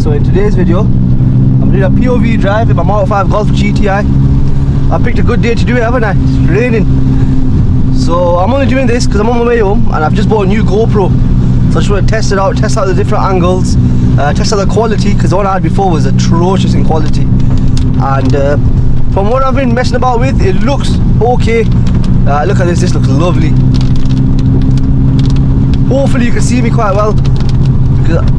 So in today's video, I'm doing a POV drive in my Model 5 Golf GTI. I picked a good day to do it, haven't I? It's raining. So I'm only doing this because I'm on my way home and I've just bought a new GoPro. So I just want to test it out, test out the different angles, test out the quality, because the one I had before was atrocious in quality. And from what I've been messing about with, it looks okay. Look at this looks lovely. Hopefully you can see me quite well, because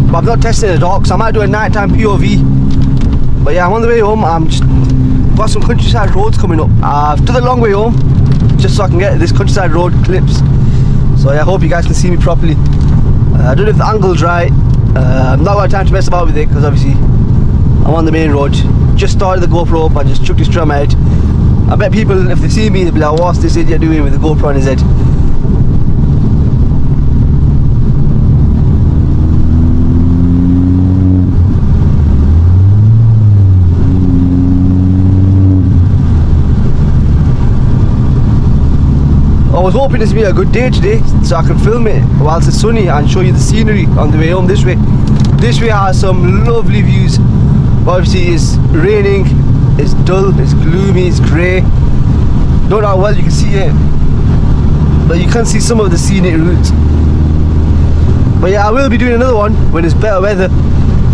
I've not tested it in the dark, so I might do a nighttime POV. But yeah, I'm on the way home. Got some countryside roads coming up. I've done the long way home just so I can get this countryside road clips. So yeah, I hope you guys can see me properly. I don't know if the angle's right. I've not got time to mess about with it because obviously I'm on the main road. Just started the GoPro up and just chucked this on my head. I bet people, if they see me, they'll be like, what's this idiot doing with the GoPro on his head? I was hoping this would be a good day today so I can film it whilst it's sunny and show you the scenery on the way home this way. This way has some lovely views. Obviously it's raining, it's dull, it's gloomy, it's grey. Don't know how well you can see it, but you can see some of the scenic routes. But yeah, I will be doing another one when it's better weather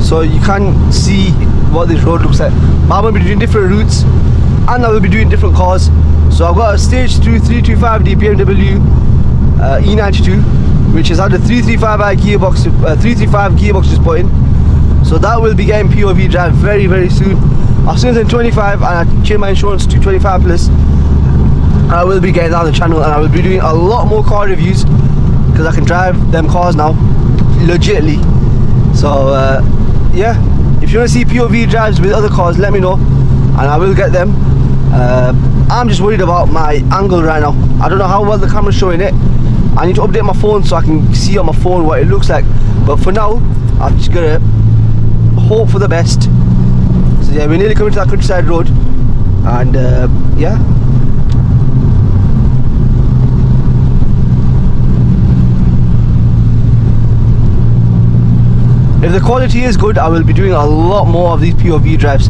so you can see what this road looks like. But I'm going to be doing different routes and I will be doing different cars. So I've got a stage 2 325D BMW E92, which has had a 335i gearbox, 335 gearbox just put in. So that will be getting POV drive very, very soon. As soon as I'm 25 and I change my insurance to 25 plus, I will be getting that on the channel and I will be doing a lot more car reviews because I can drive them cars now, legitly. So yeah, if you want to see POV drives with other cars, let me know and I will get them. I'm just worried about my angle right now. I don't know how well the camera's showing it. I need to update my phone so I can see on my phone what it looks like. But for now, I'm just gonna hope for the best. So yeah, we're nearly coming to that countryside road. And yeah. If the quality is good, I will be doing a lot more of these POV drives.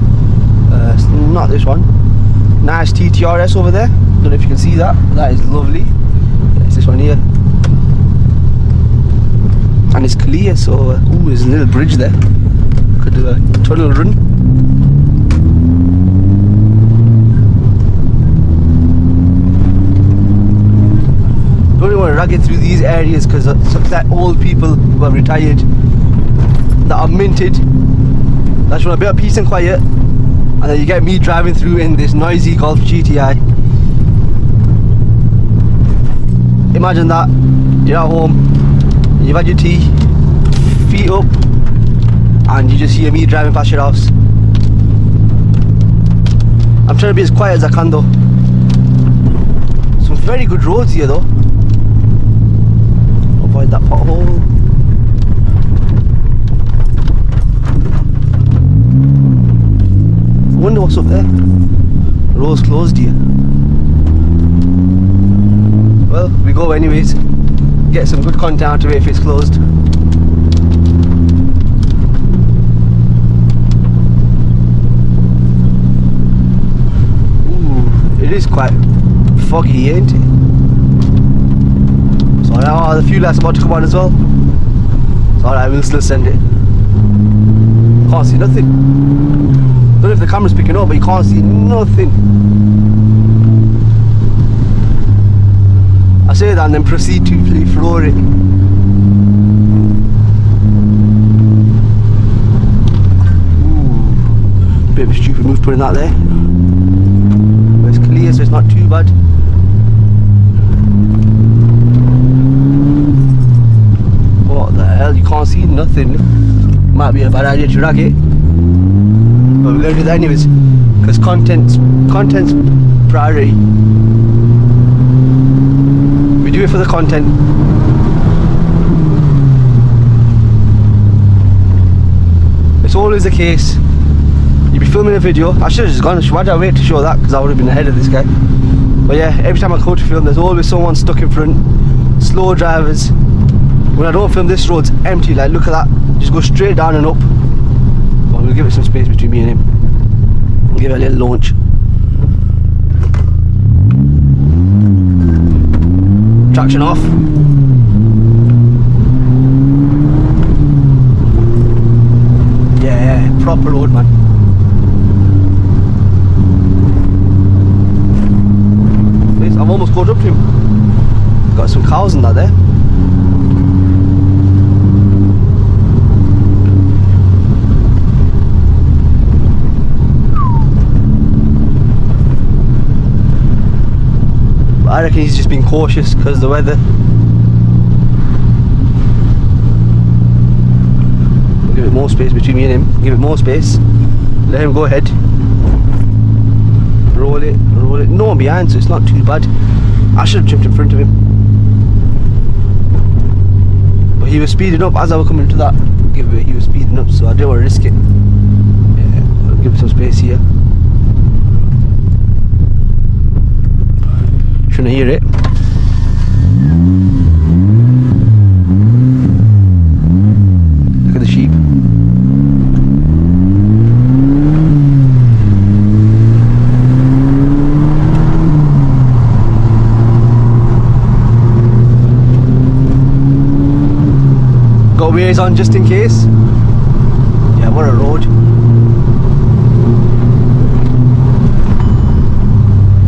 Not this one. Nice TTRS over there. Don't know if you can see that. That is lovely. It's this one here. And it's clear, so ooh, there's a little bridge there. Could do a tunnel run. Don't really want to rag it through these areas because it's like old people who are retired that are minted. I just want a bit of peace and quiet. And then you get me driving through in this noisy Golf GTI. Imagine that, you're at home, you've had your tea, feet up, and you just hear me driving past your house. I'm trying to be as quiet as I can though. Some very good roads here though. Avoid that pothole. I wonder what's up there. The road's closed here. Well, we go anyways. Get some good content out of it if it's closed. Ooh, it is quite foggy, ain't it? So now the fuel light's about to come on as well. So alright, we'll still send it. Can't see nothing. Don't know if the camera's picking up, but you can't see nothing. I say that and then proceed to floor it. Ooh, bit of a stupid move putting that there. But it's clear, so it's not too bad. What the hell? You can't see nothing. Might be a bad idea to rag it. But we're going to do that anyways, because content's priority. We do it for the content. It's always the case. You'd be filming a video. I should have just gone. Why did I wait to show that? Because I would have been ahead of this guy. But yeah, every time I go to film, there's always someone stuck in front. Slow drivers. When I don't film, this road's empty. Like, look at that. Just go straight down and up. Come on, we'll give it some space between me and him. Give it a little launch. Traction off. Yeah, proper road, man. I've almost caught up to him. Got some cows in that there. I reckon he's just being cautious because of the weather. We'll give it more space between me and him. Give it more space. Let him go ahead. Roll it, roll it. No one behind, so it's not too bad. I should have jumped in front of him. But he was speeding up as I was coming to that giveaway. He was speeding up, so I didn't want to risk it. Yeah, I'll give him some space here. Shouldn't hear it. Look at the sheep. Got ways on just in case. Yeah, what a road.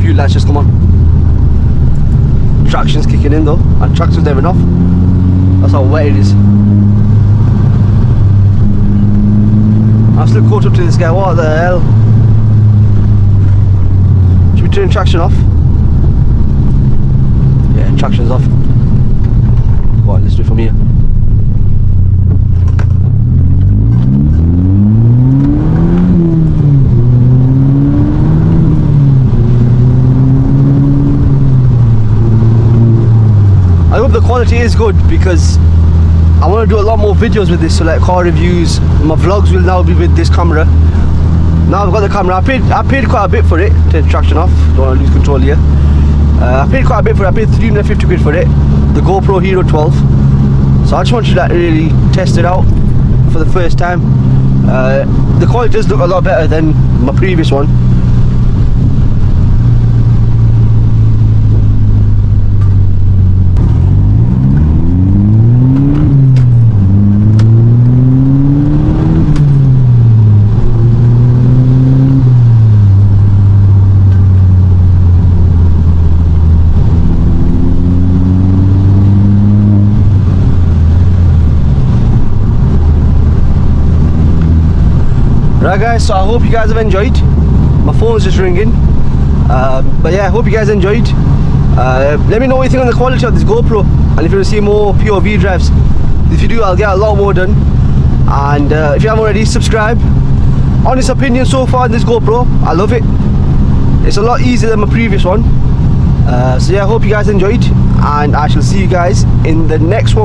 Few lights just come on. Traction's kicking in though, and traction's never enough. That's how wet it is. I'm still caught up to this guy. What the hell? Should we turn traction off? Yeah, traction's off. Go on, let's do it from here. I hope the quality is good because I want to do a lot more videos with this, so like car reviews. My vlogs will now be with this camera. Now I've got the camera. I paid quite a bit for it. Turn traction off. Don't want to lose control here. I paid quite a bit for it. I paid 350 quid for it. The GoPro Hero 12. So I just wanted to like really test it out for the first time. The quality does look a lot better than my previous one. Right guys, so I hope you guys have enjoyed. My phone's just ringing. But yeah, I hope you guys enjoyed. Let me know what you think on the quality of this GoPro, and if you want to see more POV drives. If you do, I'll get a lot more done. And if you haven't already, subscribe. Honest opinion so far on this GoPro, I love it. It's a lot easier than my previous one. So yeah, I hope you guys enjoyed, and I shall see you guys in the next one.